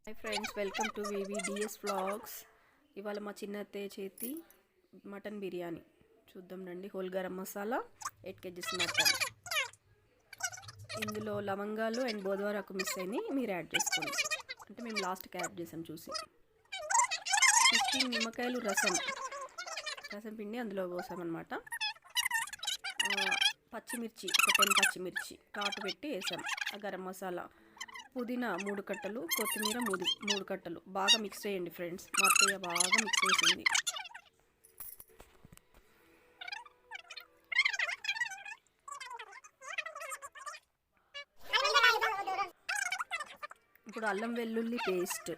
Hi friends, welcome to VVDS vlogs. ఇవాళ మా చిన్న అత్తయ్య చేతి మటన్ బిర్యానీ చూద్దాం రండి. Whole garam masala, 8 kgs mutton. ఇందులో లవంగాలు అండ్ బోధవారాకు మిస్ అయినాయి, మీరు యాడ్ చేసుకోండి. అంటే మేము లాస్ట్కి యాడ్ చేసాం చూసి. 15 నిమ్మకాయలు రసం పిండి అందులో పోసామన్నమాట. పచ్చిమిర్చి ఒక 10 పచ్చిమిర్చి కాటు పెట్టి వేసాం. ఆ గరం మసాలా, పుదీనా 3 కట్టలు, కొత్తిమీర 3 కట్టలు. బాగా మిక్స్ చేయండి ఫ్రెండ్స్. మా అత్తయ్య బాగా మిక్స్ చేసింది. ఇప్పుడు అల్లం వెల్లుల్లి పేస్ట్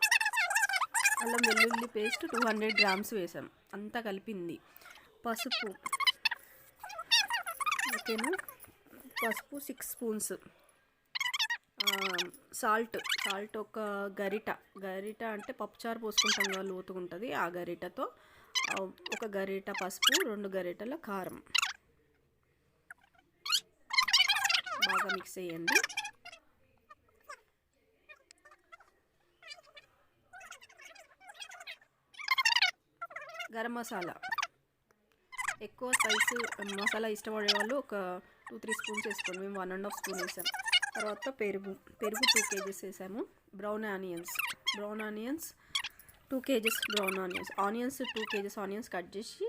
200 grams వేసాం. అంతా కలిపింది. పసుపు ఓకేనా, పసుపు 6 స్పూన్స్. సాల్ట్ ఒక గరిట అంటే పప్పుచారు పోసుకుంటాం కదా, లోతుగా ఉంటుంది. ఆ గరిటతో ఒక గరిట పసుపు, 2 గరిటల కారం. బాగా మిక్స్ చేయండి. గరం మసాలా ఎక్కువ స్పైస్ మసాలా ఇష్టపడే వాళ్ళు ఒక 2-3 స్పూన్స్ వేసుకోండి. మేము 1.5 స్పూన్ వేసాం. తర్వాత పెరుగు 2 kgs వేసాము. Brown onions 2 kgs onions 2 kgs onions cut చేసి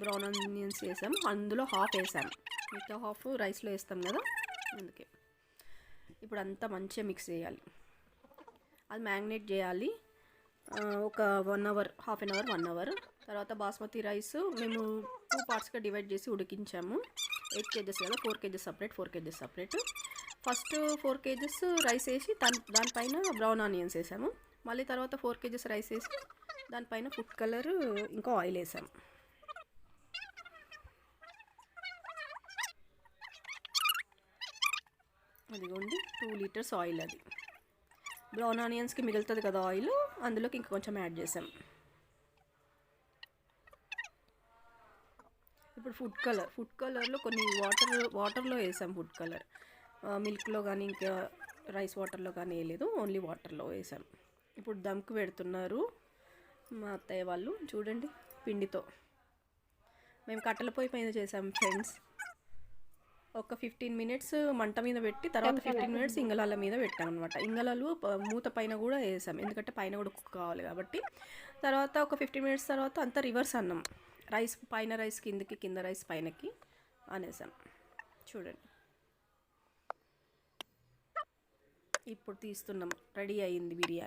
బ్రౌన్ ఆనియన్స్ వేసాము. అందులో హాఫ్ వేసాము, మిగతా హాఫ్ రైస్లో వేస్తాం కదా, అందుకే. ఇప్పుడు అంతా మంచిగా మిక్స్ చేయాలి. అది మ్యాగ్నేట్ చేయాలి ఒక 1 hour, half an hour, 1 hour. తర్వాత బాస్మతి రైస్ మేము 2 పార్ట్స్గా డివైడ్ చేసి ఉడికించాము. 8 kgs కదా, 4 kgs separate. First 4 kgs rice వేసి దానిపైన బ్రౌన్ ఆనియన్స్ వేసాము. మళ్ళీ తర్వాత 4 kgs రైస్ వేసి దానిపైన ఫుడ్ కలర్ ఇంకా ఆయిల్ వేసాము. అదిగోండి 2 లీటర్స్ ఆయిల్. అది బ్రౌన్ ఆనియన్స్కి మిగులుతుంది కదా ఆయిల్, అందులోకి ఇంకా కొంచెం యాడ్ చేసాం. ఇప్పుడు ఫుడ్ కలర్లో కొన్ని వాటర్లో వేసాం. ఫుడ్ కలర్ మిల్క్లో కానీ ఇంకా రైస్ వాటర్లో కానీ వేయలేదు, ఓన్లీ వాటర్లో వేసాం. ఇప్పుడు దమ్కి పెడుతున్నారు మా అత్తయ్య వాళ్ళు. చూడండి, పిండితో. మేము కట్టెల పొయ్యి పైన చేసాం ఫ్రెండ్స్. ఒక 15 minutes మంట మీద పెట్టి తర్వాత 15 minutes ఇంగళాల మీద పెట్టాం అనమాట. ఇంగళాలు మూత పైన కూడా వేసాం, ఎందుకంటే పైన కూడా కుక్ కావాలి కాబట్టి. తర్వాత ఒక 15 minutes తర్వాత అంతా రివర్స్ అన్నాం. రైస్ పైన రైస్ కిందకి, కింద రైస్ పైనకి అనేసాం. చూడండి, ఇప్పుడు తీస్తున్నాం. రెడీ అయ్యింది బిర్యానీ.